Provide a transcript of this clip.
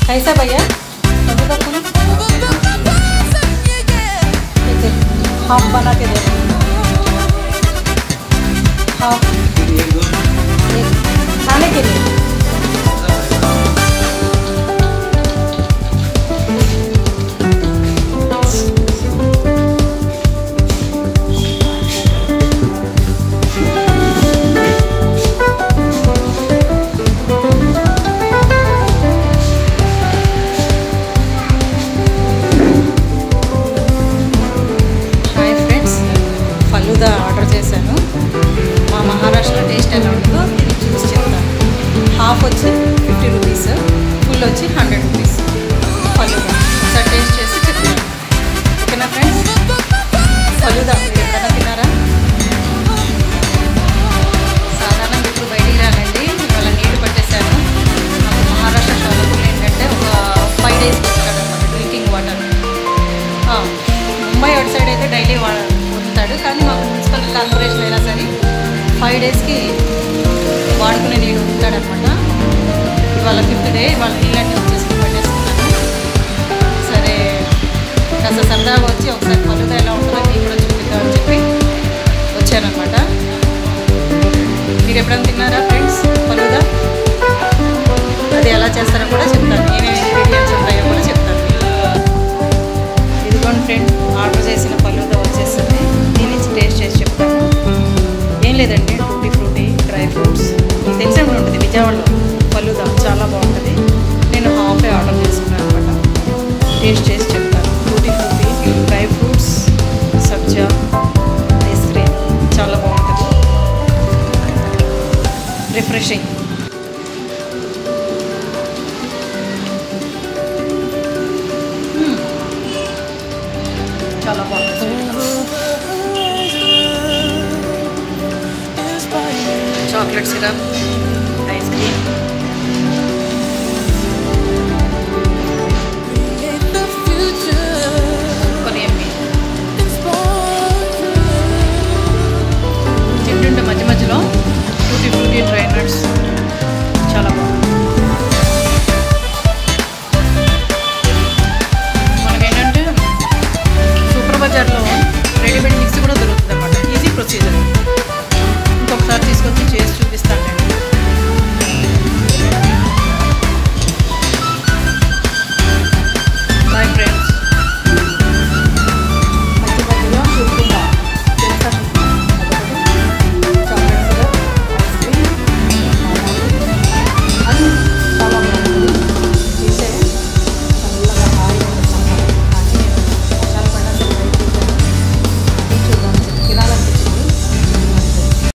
कैसा भैया हाफ बना के दे हाफ खाने के लिए ఆర్డర్ చేశాను. మా మహారాష్ట్ర టేస్ట్ ఎలా ఉంటుందో నేను చూసి చెప్తాను. హాఫ్ వచ్చి 50 రూపీస్, ఫుల్ వచ్చి 100 రూపీస్ ఫలూదా. ఒకసారి టేస్ట్ చేసి చెప్తాను. ఓకేనా ఫ్రెండ్స్? ఫలూదా మీరు ఎక్కడైనా తిన్నారా? సాధారణంగా ఇప్పుడు బయటికి రానండి, ఇవాళ నీళ్లు పట్టేశాను. నాకు మహారాష్ట్ర షాపులు ఏంటంటే ఒక 5 days వస్తాడు అన్నమాట drinking water. Mumbai out side అయితే డైలీ వస్తాడు, కానీ మాకు మున్సిపల్ కార్పొరేషన్ అయినా సరే 5 daysకి వాడుకునే నీళ్ళు ఉంటాడనమాట. ఇవాళ 5th day ఇవాళ నీళ్ళన్నీ వచ్చేసి పెట్టేసుకున్నాను. సరే కాస్త సరదాగా వచ్చి ఒకసారి ఫలూదా ఎలా ఉంటుందో మీకు కూడా చూపిద్దామని చెప్పి వచ్చానమాట. మీరు ఎప్పుడైనా తిన్నారా ఫ్రెండ్స్ ఫలూదా? అది ఎలా చేస్తారో కూడా చెప్తాను, ఏమేమి ఇంగ్రీడియంట్స్ ఉంటాయో కూడా చెప్తాను. ఇదిగోండి ఫ్రెండ్, ఆర్డర్ చేసిన ఫలూదా వచ్చేసింది. దీని టేస్ట్ చేసి చెప్తాను. ఏం లేదండి, టూటీ ఫ్రూటీ, డ్రై ఫ్రూట్స్ మీకు తెలిసే ఉంటుంది. విజయవాడలో ఫలూదా చాలా బాగుంటుంది. నేను హాఫే ఆర్డర్ చేసుకున్నాను అనమాట. టేస్ట్ చేసి చెప్తాను. టూటీ ఫ్రూటీ, డ్రై ఫ్రూట్స్, సబ్జా, ఐస్ క్రీమ్ చాలా బాగుంటుంది, రిఫ్రెషింగ్. చాలా బాగుంటుంది. Chocolate syrup,